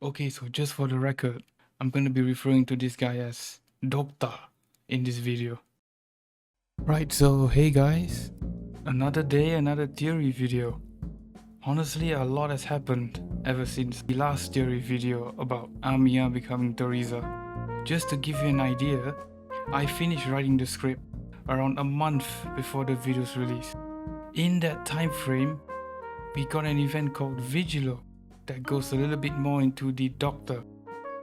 Okay, so just for the record, I'm gonna be referring to this guy as Doctor in this video. Right, so hey guys, another day, another theory video. Honestly, a lot has happened ever since the last theory video about Amiya becoming Teresa. Just to give you an idea, I finished writing the script around a month before the video's release. In that time frame, we got an event called Vigilo that goes a little bit more into the Doctor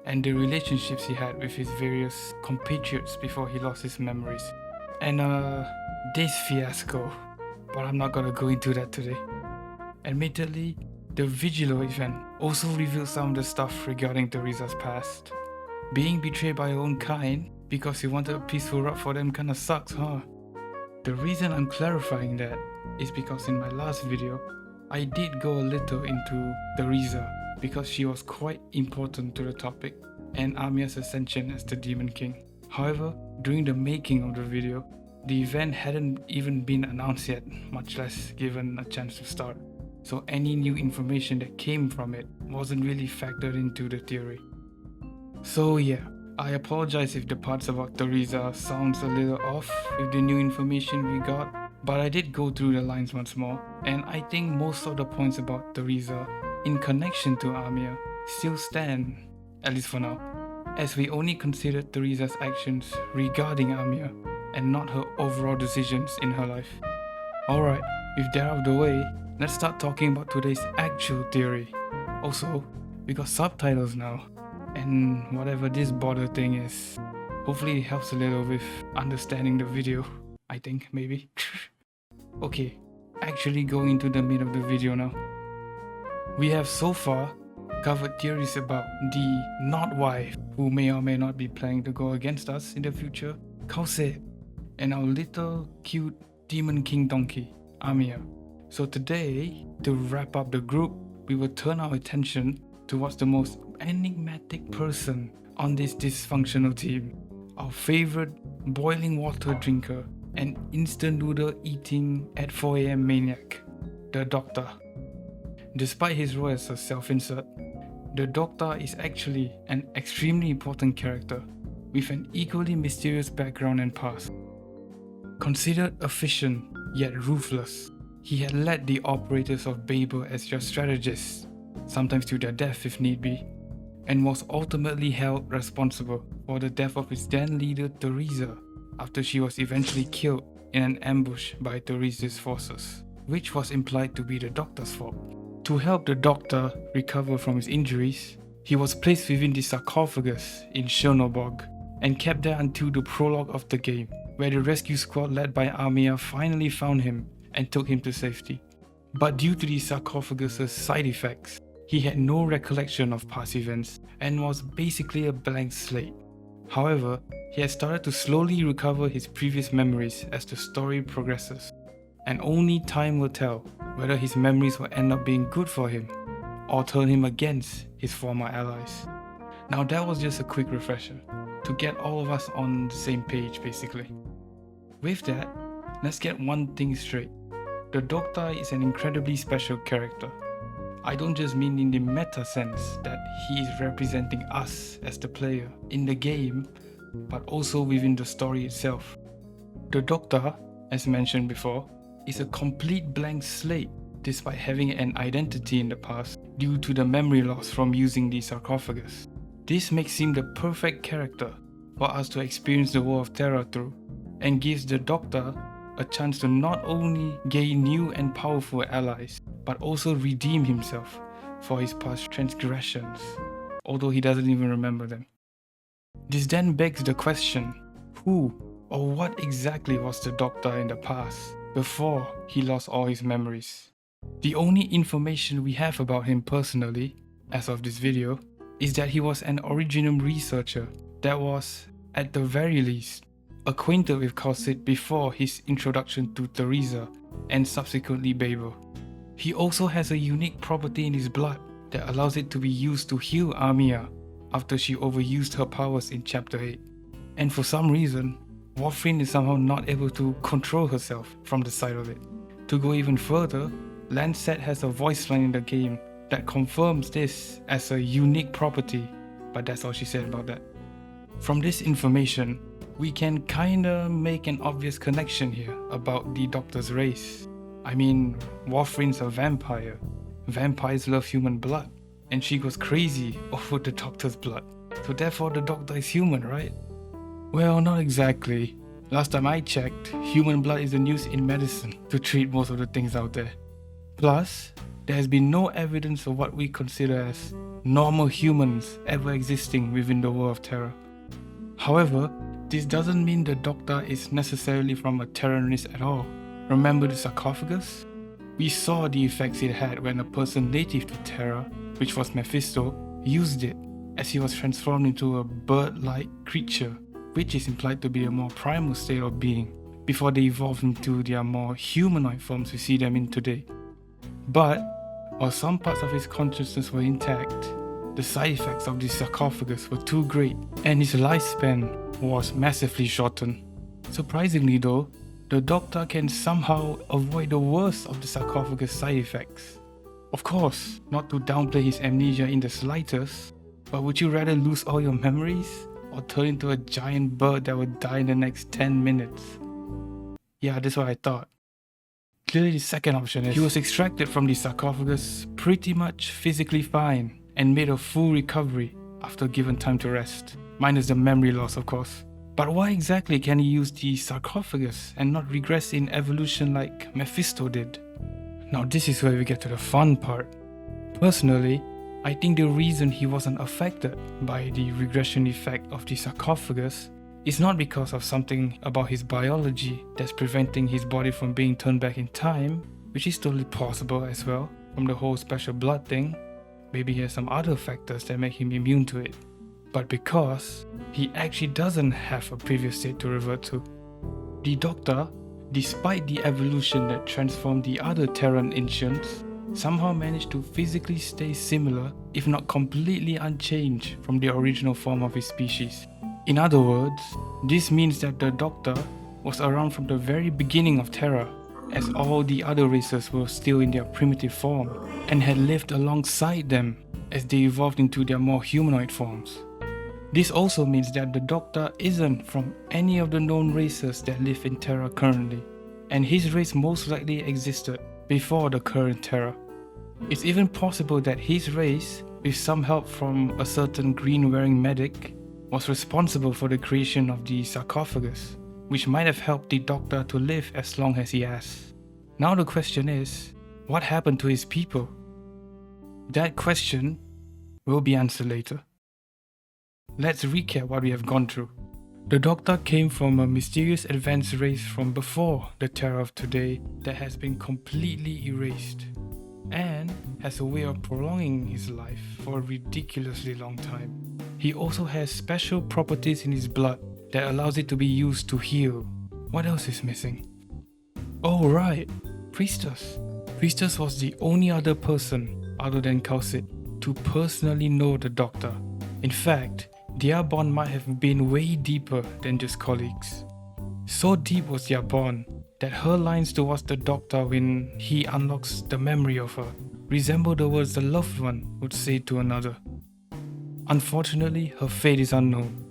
and the relationships he had with his various compatriots before he lost his memories. And this fiasco, but I'm not gonna go into that today. Admittedly, the Vigilo event also revealed some of the stuff regarding Teresa's past. Being betrayed by her own kind because he wanted a peaceful route for them kinda sucks, huh? The reason I'm clarifying that is because in my last video, I did go a little into Teresa because she was quite important to the topic and Amiya's ascension as the Demon King. However, during the making of the video, the event hadn't even been announced yet, much less given a chance to start. So any new information that came from it wasn't really factored into the theory. So yeah, I apologize if the parts about Teresa sounds a little off with the new information we got, but I did go through the lines once more, and I think most of the points about Teresa in connection to Amiya still stand, at least for now, as we only considered Teresa's actions regarding Amiya and not her overall decisions in her life. Alright, with that out of the way, let's start talking about today's actual theory. Also, we got subtitles now, and whatever this border thing is, hopefully it helps a little with understanding the video, I think, maybe. Okay, actually going into the meat of the video now. We have so far covered theories about the not wife who may or may not be planning to go against us in the future, chyt, and our little cute Demon King donkey, Amiya. So today, to wrap up the group, we will turn our attention towards the most enigmatic person on this dysfunctional team, our favorite boiling water drinker and instant noodle eating at 4 AM maniac, the Doctor. Despite his role as a self-insert, the Doctor is actually an extremely important character with an equally mysterious background and past. Considered efficient yet ruthless, he had led the operators of Babel as their strategists, sometimes to their death if need be, and was ultimately held responsible for the death of his then leader Teresa after she was eventually killed in an ambush by Teresa's forces, which was implied to be the Doctor's fault. To help the Doctor recover from his injuries, he was placed within the sarcophagus in Chernobog and kept there until the prologue of the game, where the rescue squad led by Amiya finally found him and took him to safety. But due to the sarcophagus's side effects, he had no recollection of past events and was basically a blank slate. However, he had started to slowly recover his previous memories as the story progresses, and only time will tell whether his memories will end up being good for him or turn him against his former allies. Now that was just a quick refresher to get all of us on the same page basically. With that, let's get one thing straight. The Doctor is an incredibly special character. I don't just mean in the meta sense that he is representing us as the player in the game, but also within the story itself. The Doctor, as mentioned before, is a complete blank slate despite having an identity in the past due to the memory loss from using the sarcophagus. This makes him the perfect character for us to experience the War of Terror through, and gives the Doctor a chance to not only gain new and powerful allies, but also redeem himself for his past transgressions, although he doesn't even remember them. This then begs the question, who or what exactly was the Doctor in the past, before he lost all his memories? The only information we have about him personally, as of this video, is that he was an original researcher that was, at the very least, acquainted with chyt before his introduction to Teresa and subsequently Babel. He also has a unique property in his blood that allows it to be used to heal Amiya after she overused her powers in Chapter 8. And for some reason, Warframe is somehow not able to control herself from the side of it. To go even further, Lancet has a voice line in the game that confirms this as a unique property, but that's all she said about that. From this information, we can kinda make an obvious connection here about the Doctor's race. I mean, Warframe's a vampire. Vampires love human blood, and she goes crazy over the Doctor's blood. So therefore the Doctor is human, right? Well, not exactly. Last time I checked, human blood isn't used in medicine to treat most of the things out there. Plus, there has been no evidence of what we consider as normal humans ever existing within the world of Terra. However, this doesn't mean the Doctor is necessarily from a Terran race at all. Remember the sarcophagus? We saw the effects it had when a person native to Terra, which was Mephisto, used it, as he was transformed into a bird-like creature, which is implied to be a more primal state of being, before they evolved into their more humanoid forms we see them in today. But, while some parts of his consciousness were intact, the side effects of this sarcophagus were too great, and his lifespan was massively shortened. Surprisingly though, the Doctor can somehow avoid the worst of the sarcophagus side effects. Of course, not to downplay his amnesia in the slightest, but would you rather lose all your memories or turn into a giant bird that would die in the next 10 minutes? Yeah, that's what I thought. Clearly the second option is he was extracted from the sarcophagus pretty much physically fine and made a full recovery after given time to rest, minus the memory loss of course. But why exactly can he use the sarcophagus and not regress in evolution like Mephisto did? Now this is where we get to the fun part. Personally, I think the reason he wasn't affected by the regression effect of the sarcophagus is not because of something about his biology that's preventing his body from being turned back in time, which is totally possible as well from the whole special blood thing. Maybe he has some other factors that make him immune to it, but because he actually doesn't have a previous state to revert to. The Doctor, despite the evolution that transformed the other Terran ancients, somehow managed to physically stay similar, if not completely unchanged from the original form of his species. In other words, this means that the Doctor was around from the very beginning of Terra, as all the other races were still in their primitive form, and had lived alongside them as they evolved into their more humanoid forms. This also means that the Doctor isn't from any of the known races that live in Terra currently, and his race most likely existed before the current Terra. It's even possible that his race, with some help from a certain green-wearing medic, was responsible for the creation of the sarcophagus, which might have helped the Doctor to live as long as he has. Now the question is, what happened to his people? That question will be answered later. Let's recap what we have gone through. The Doctor came from a mysterious advanced race from before the Terra of today that has been completely erased, and has a way of prolonging his life for a ridiculously long time. He also has special properties in his blood that allows it to be used to heal. What else is missing? Oh right, Priestess. Priestess was the only other person, other than chyt, to personally know the Doctor. In fact, their bond might have been way deeper than just colleagues. So deep was their bond that her lines towards the Doctor when he unlocks the memory of her resemble the words a loved one would say to another. Unfortunately, her fate is unknown.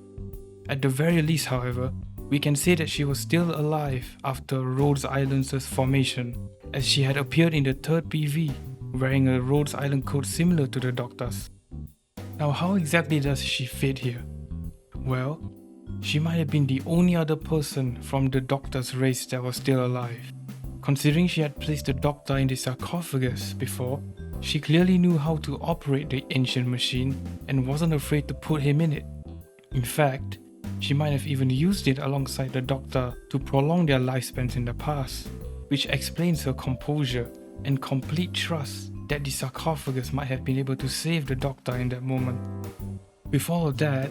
At the very least, however, we can say that she was still alive after Rhodes Island's formation, as she had appeared in the third PV, wearing a Rhodes Island coat similar to the Doctor's. Now how exactly does she fit here? Well, she might have been the only other person from the Doctor's race that was still alive. Considering she had placed the Doctor in the sarcophagus before, she clearly knew how to operate the ancient machine and wasn't afraid to put him in it. In fact, she might have even used it alongside the Doctor to prolong their lifespans in the past, which explains her composure and complete trust that the sarcophagus might have been able to save the Doctor in that moment. With all of that,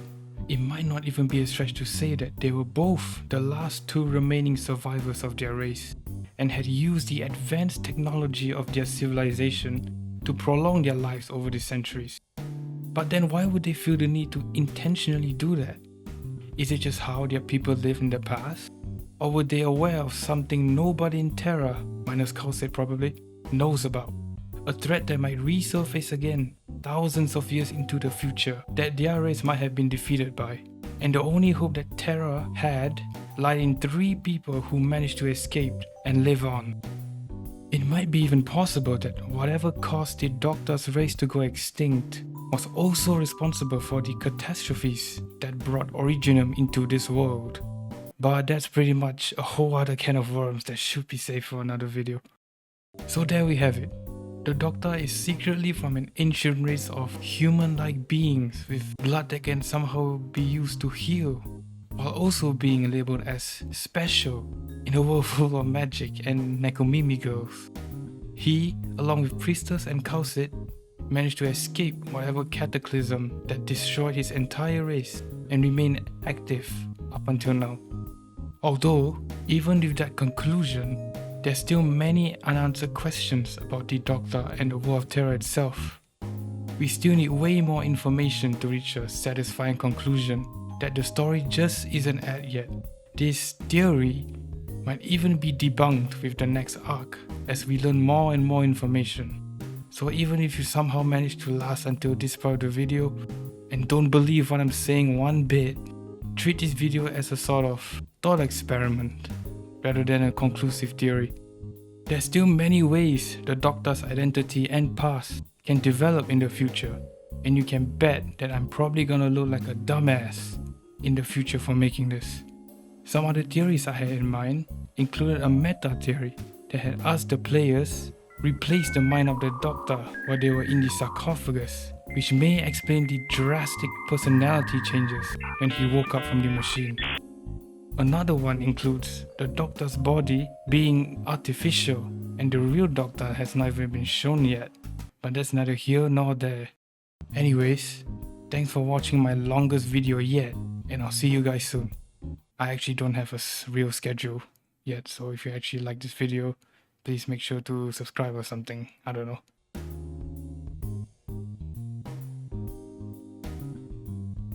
it might not even be a stretch to say that they were both the last two remaining survivors of their race, and had used the advanced technology of their civilization to prolong their lives over the centuries. But then why would they feel the need to intentionally do that? Is it just how their people lived in the past? Or were they aware of something nobody in Terra, minus chyt probably, knows about? a threat that might resurface again thousands of years into the future that their race might have been defeated by. And the only hope that Terra had lied in 3 people who managed to escape and live on. It might be even possible that whatever caused the Doctor's race to go extinct was also responsible for the catastrophes that brought Originum into this world. But that's pretty much a whole other can of worms that should be saved for another video. So there we have it. The Doctor is secretly from an ancient race of human-like beings with blood that can somehow be used to heal, while also being labeled as special in a world full of magic and Nekomimi girls. He, along with Priestess and chyt, managed to escape whatever cataclysm that destroyed his entire race and remain active up until now. Although, even with that conclusion, there's still many unanswered questions about the Doctor and the World of Terror itself. We still need way more information to reach a satisfying conclusion that the story just isn't at yet. This theory might even be debunked with the next arc as we learn more and more information. So even if you somehow manage to last until this part of the video and don't believe what I'm saying one bit, treat this video as a sort of thought experiment rather than a conclusive theory. There's still many ways the Doctor's identity and past can develop in the future, and you can bet that I'm probably gonna look like a dumbass in the future for making this. Some other theories I had in mind included a meta theory that had asked the players replace the mind of the Doctor while they were in the sarcophagus, which may explain the drastic personality changes when he woke up from the machine. Another one includes the Doctor's body being artificial and the real Doctor has not even been shown yet, but that's neither here nor there. Anyways, thanks for watching my longest video yet, and I'll see you guys soon. I actually don't have a real schedule yet, so if you actually like this video, please make sure to subscribe or something, I don't know.